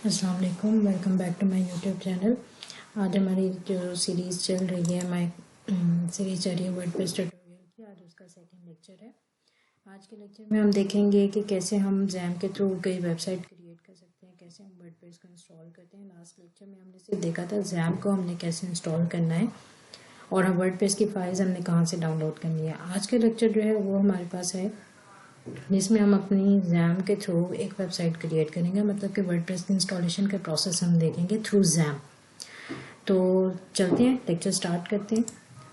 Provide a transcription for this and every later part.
अस्सलाम वालेकुम, welcome back to my YouTube channel. आज हमारी जो सीरीज़ चल रही है सीरीज़ चल रही है वर्डप्रेस ट्यूटोरियल की। आज उसका सेकंड लेक्चर है। आज के लेक्चर में हम देखेंगे कि कैसे हम जैम के थ्रू कोई वेबसाइट क्रिएट कर सकते हैं, कैसे हम वर्डप्रेस को इंस्टॉल करते हैं। लास्ट लेक्चर में हमने सिर्फ देखा था जैम को हमने कैसे इंस्टॉल करना है और वर्डप्रेस की फाइल्स हमने कहाँ से डाउनलोड करनी है। आज का लेक्चर जो है वो हमारे पास है जिसमें हम अपनी जैम के थ्रू एक वेबसाइट क्रिएट करेंगे, मतलब कि वर्डप्रेस की इंस्टॉलेशन का प्रोसेस हम देखेंगे थ्रू जैम। तो चलते हैं, लेक्चर स्टार्ट करते हैं।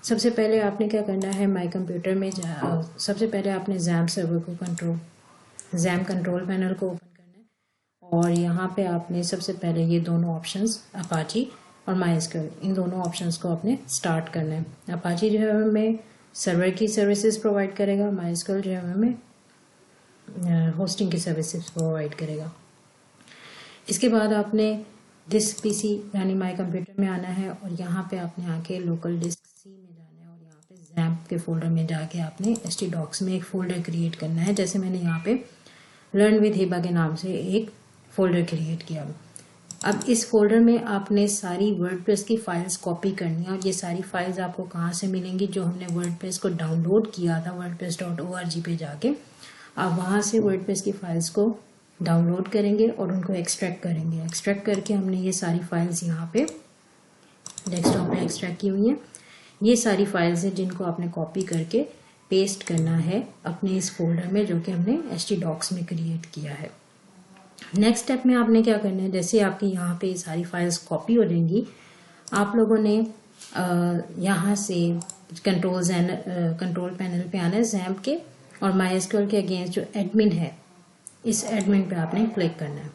सबसे पहले आपने क्या करना है, माई कंप्यूटर में सबसे पहले आपने जैम सर्वर को जैम कंट्रोल पैनल को ओपन करना है और यहाँ पे आपने सबसे पहले ये दोनों ऑप्शंस अपाची और माइस्क्यूएल, इन दोनों ऑप्शंस को आपने स्टार्ट करना है। अपाची जो है हमें सर्वर की सर्विसेज प्रोवाइड करेगा, माइस्क्यूएल जो है हमें होस्टिंग की सर्विसेज प्रोवाइड करेगा। इसके बाद आपने दिस पीसी यानी माई कंप्यूटर में आना है और यहाँ पे आपने आके लोकल डिस्क सी में जाना है और यहाँ पे जैम के फोल्डर में जाके आपने htdocs में एक फोल्डर क्रिएट करना है। जैसे मैंने यहाँ पे लर्न विद हिबा के नाम से एक फोल्डर क्रिएट किया। अब इस फोल्डर में आपने सारी वर्डप्रेस की फाइल्स कॉपी करनी है और ये सारी फाइल्स आपको कहाँ से मिलेंगी, जो हमने वर्डप्रेस को डाउनलोड किया था wordpress.org पे जाके आप वहाँ से वर्डप्रेस की फाइल्स को डाउनलोड करेंगे और उनको एक्सट्रैक्ट करेंगे। एक्सट्रैक्ट करके हमने ये सारी फाइल्स यहाँ पे डेस्कटॉप पे एक्सट्रैक्ट की हुई हैं। ये सारी फाइल्स हैं जिनको आपने कॉपी करके पेस्ट करना है अपने इस फोल्डर में, जो कि हमने htdocs में क्रिएट किया है। नेक्स्ट स्टेप में आपने क्या करना है, जैसे आपकी यहाँ पे ये सारी फाइल्स कॉपी हो जाएंगी, आप लोगों ने यहाँ से कंट्रोल पैनल पे आना है जैम के और माइस्क्यूएल के अगेंस्ट जो एडमिन है, इस एडमिन पे आपने क्लिक करना है।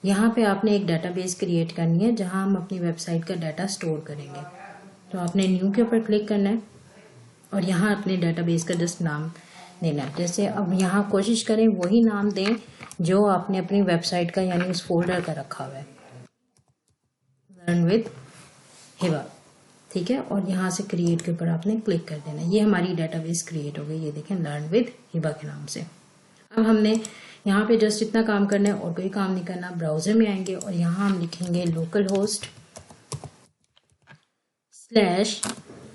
यहाँ पे आपने एक डेटाबेस क्रिएट करनी है जहाँ हम अपनी वेबसाइट का डाटा स्टोर करेंगे। तो आपने न्यू के ऊपर क्लिक करना है और यहाँ अपने डेटाबेस का जस्ट नाम देना है। जैसे अब यहाँ कोशिश करें वही नाम दें जो आपने अपनी वेबसाइट का यानी उस फोल्डर का रखा हुआ है, लर्न विद हिबा, ठीक है। और यहाँ से क्रिएट के ऊपर आपने क्लिक कर देना। ये हमारी डेटाबेस क्रिएट हो गई, ये देखें लर्न विद हिबा के नाम से। अब हमने यहाँ पे जस्ट इतना काम करना है और कोई काम नहीं करना। ब्राउजर में आएंगे और यहाँ हम लिखेंगे लोकल होस्ट स्लैश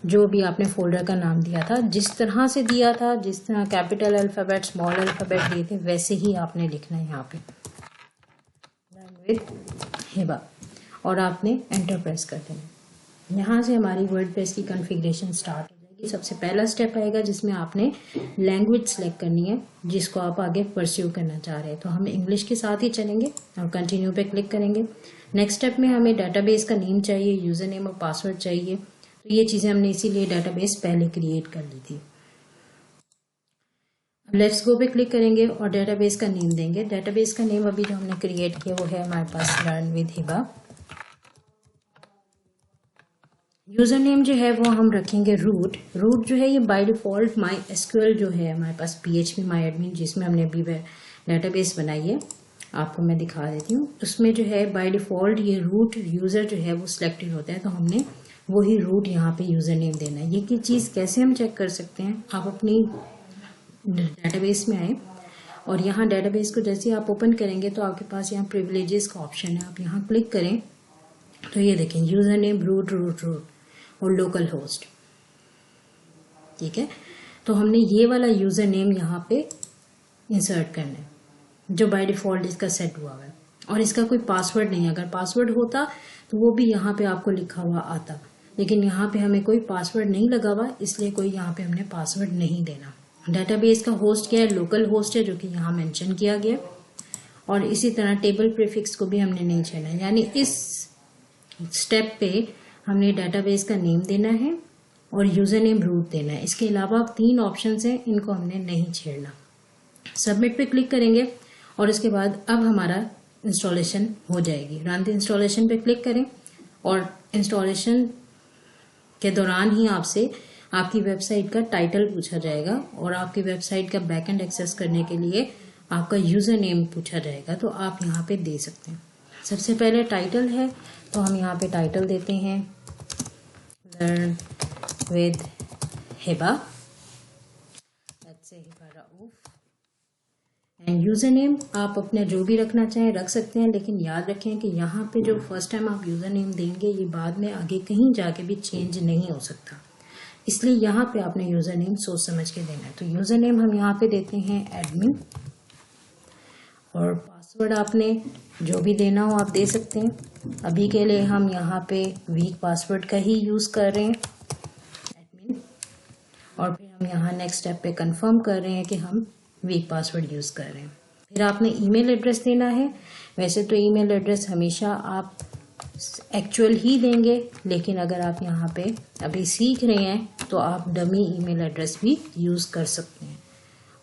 जो भी आपने फोल्डर का नाम दिया था, जिस तरह से दिया था, जिस तरह कैपिटल अल्फाबेट स्मॉल अल्फाबेट दिए थे वैसे ही आपने लिखना है यहाँ पे लर्न विद हिबा और आपने एंटर प्रेस कर देना। यहाँ से हमारी वर्डप्रेस की कॉन्फ़िगरेशन स्टार्ट हो जाएगी। सबसे पहला स्टेप आएगा जिसमें आपने लैंग्वेज सेलेक्ट करनी है जिसको आप आगे परस्यू करना चाह रहे हैं। तो हम इंग्लिश के साथ ही चलेंगे और कंटिन्यू पे क्लिक करेंगे। नेक्स्ट स्टेप में हमें डाटाबेस का नेम चाहिए, यूजर नेम और पासवर्ड चाहिए। तो ये चीज़ें हमने इसीलिए डाटाबेस पहले क्रिएट कर ली थी। लेट्स गो पे क्लिक करेंगे और डाटाबेस का नेम देंगे। डाटाबेस का नेम अभी जो हमने क्रिएट किया वो है हमारे पास learn with Hiba. User name जो है वो हम रखेंगे रूट जो है ये बाय डिफॉल्ट माई एसक्यूएल जो है हमारे पास PHP माई एडमिन जिसमें हमने अभी डेटाबेस बनाई है, आपको मैं दिखा देती हूँ। उसमें जो है बाय डिफॉल्ट ये रूट यूजर जो है वो सिलेक्टेड होता है, तो हमने वही रूट यहाँ पे यूजर नेम देना है। ये चीज़ कैसे हम चेक कर सकते हैं, आप अपनी डेटाबेस में आए और यहाँ डेटाबेस को जैसे आप ओपन करेंगे तो आपके पास यहाँ प्रिविलेजेस का ऑप्शन है। आप यहाँ क्लिक करें तो ये देखें यूजर नेम रूट और लोकल होस्ट, ठीक है। तो हमने ये वाला यूजर नेम यहाँ पे इंसर्ट करना है जो बाय डिफॉल्ट इसका सेट हुआ है और इसका कोई पासवर्ड नहीं है। अगर पासवर्ड होता तो वो भी यहाँ पे आपको लिखा हुआ आता, लेकिन यहाँ पे हमें कोई पासवर्ड नहीं लगा हुआ, इसलिए कोई यहाँ पे हमने पासवर्ड नहीं देना। डेटाबेस का होस्ट क्या है, लोकल होस्ट है, जो कि यहाँ मेंशन किया गया। और इसी तरह टेबल प्रीफिक्स को भी हमने नहीं छेड़ा, यानी इस स्टेप पे हमने डेटाबेस का नेम देना है और यूजर नेम रूट देना है। इसके अलावा 3 ऑप्शंस हैं, इनको हमने नहीं छेड़ना। सबमिट पे क्लिक करेंगे और इसके बाद अब हमारा इंस्टॉलेशन हो जाएगी। रन द इंस्टॉलेशन पे क्लिक करें और इंस्टॉलेशन के दौरान ही आपसे आपकी वेबसाइट का टाइटल पूछा जाएगा और आपकी वेबसाइट का बैकएंड एक्सेस करने के लिए आपका यूजर नेम पूछा जाएगा, तो आप यहाँ पे दे सकते हैं। सबसे पहले टाइटल है तो हम यहाँ पे टाइटल देते हैं learn with Hiba, let's say Hiba Rauf end user name आप अपना जो भी रखना चाहें रख सकते हैं, लेकिन याद रखें कि यहाँ पे जो फर्स्ट टाइम आप यूज़र नेम देंगे ये बाद में आगे कहीं जाके भी चेंज नहीं हो सकता, इसलिए यहाँ पे आपने यूज़र नेम सोच समझ के देना है। तो यूज़र नेम हम यहाँ पे देते हैं एडमिन, और पासवर्ड आपने जो भी देना हो आप दे सकते हैं। अभी के लिए हम यहाँ पे वीक पासवर्ड का ही यूज़ कर रहे हैं एडमिन, और फिर हम यहाँ नेक्स्ट स्टेप पे कंफर्म कर रहे हैं कि हम वीक पासवर्ड यूज़ कर रहे हैं। फिर आपने ईमेल एड्रेस देना है। वैसे तो ईमेल एड्रेस हमेशा आप एक्चुअल ही देंगे, लेकिन अगर आप यहाँ पे अभी सीख रहे हैं तो आप डमी ईमेल एड्रेस भी यूज़ कर सकते हैं।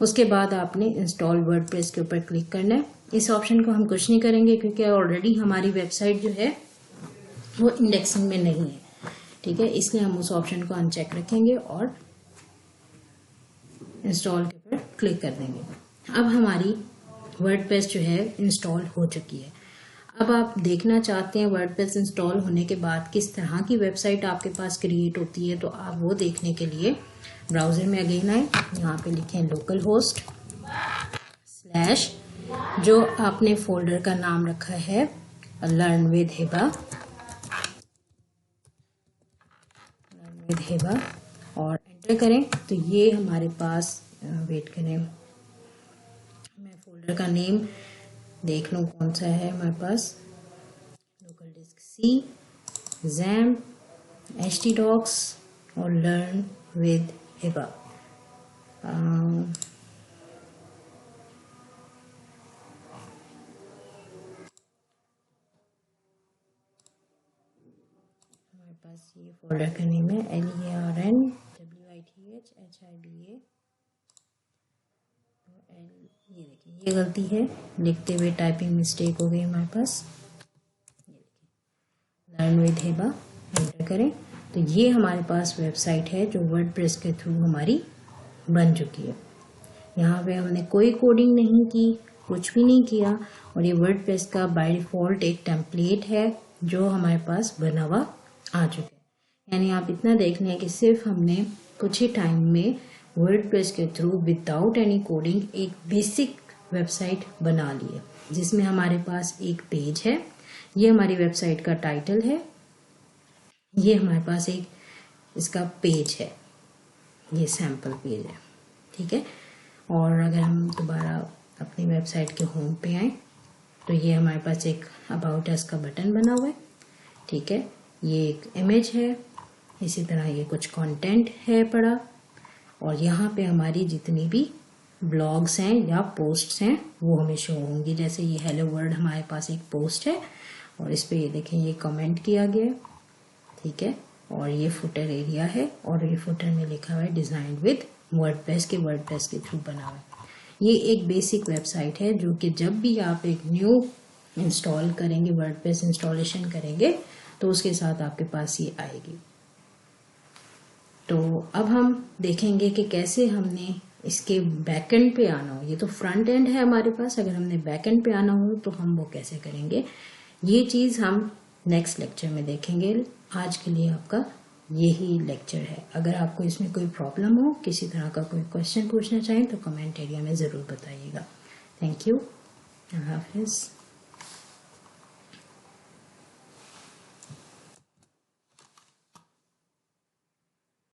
उसके बाद आपने इंस्टॉल वर्डप्रेस के ऊपर क्लिक करना है। इस ऑप्शन को हम कुछ नहीं करेंगे क्योंकि ऑलरेडी हमारी वेबसाइट जो है वो इंडेक्सिंग में नहीं है, ठीक है, इसलिए हम उस ऑप्शन को अनचेक रखेंगे और इंस्टॉल के ऊपर क्लिक कर देंगे। अब हमारी वर्डप्रेस जो है इंस्टॉल हो चुकी है। अब आप देखना चाहते हैं वर्डप्रेस इंस्टॉल होने के बाद किस तरह की वेबसाइट आपके पास क्रिएट होती है, तो आप वो देखने के लिए ब्राउज़र में अगेन आए, यहाँ पे लिखें लोकल होस्ट / जो आपने फोल्डर का नाम रखा है लर्न विद हिबा, और एंटर करें। तो ये हमारे पास वेट करें, मैं फोल्डर का नेम देख लूँ कौन सा है हमारे पास, लोकल डिस्क सी, जैम, htdocs और लर्न विद हिबा। हमारे पास ये फोल्डर का नेम है LEARNWITHHIBA। ये देखिए ये गलती है, लिखते हुए टाइपिंग मिस्टेक हो गई हमारे पास। ये देखिए लर्न विद हिबा, एंटर करें। तो ये हमारे पास वेबसाइट है जो वर्डप्रेस के थ्रू हमारी बन चुकी है। यहाँ पे हमने कोई कोडिंग नहीं की, कुछ भी नहीं किया, और ये वर्डप्रेस का बाय डिफ़ॉल्ट एक टेम्पलेट है जो हमारे पास बना हुआ आ चुका है। यानी आप इतना देख लें कि सिर्फ हमने कुछ ही टाइम में वर्डप्रेस के थ्रू विदाउट एनी कोडिंग एक बेसिक वेबसाइट बना ली है, जिसमें हमारे पास एक पेज है। ये हमारी वेबसाइट का टाइटल है, ये हमारे पास एक इसका पेज है, ये सैम्पल पेज है, ठीक है। और अगर हम दोबारा अपनी वेबसाइट के होम पे आए तो ये हमारे पास एक अबाउट अस का बटन बना हुआ है, ठीक है। ये एक इमेज है, इसी तरह ये कुछ कंटेंट है पड़ा, और यहाँ पे हमारी जितनी भी ब्लॉग्स हैं या पोस्ट्स हैं वो हमें शो होंगी। जैसे ये हेलो वर्ल्ड हमारे पास एक पोस्ट है, और इस पे ये देखें ये कमेंट किया गया है, ठीक है। और ये फुटर एरिया है, और ये फुटर में लिखा हुआ है डिजाइन विद वर्डप्रेस के थ्रू बना हुआ है। ये एक बेसिक वेबसाइट है जो कि जब भी आप एक न्यू इंस्टॉल करेंगे, वर्डप्रेस इंस्टॉलेशन करेंगे, तो उसके साथ आपके पास ये आएगी। तो अब हम देखेंगे कि कैसे हमने इसके बैकएंड पे आना हो। ये तो फ्रंट एंड है हमारे पास, अगर हमने बैकएंड पे आना हो तो हम वो कैसे करेंगे, ये चीज़ हम नेक्स्ट लेक्चर में देखेंगे। आज के लिए आपका यही लेक्चर है। अगर आपको इसमें कोई प्रॉब्लम हो, किसी तरह का कोई क्वेश्चन पूछना चाहें तो कमेंट एरिया में ज़रूर बताइएगा। थैंक यू, अल्लाह हाफिज़।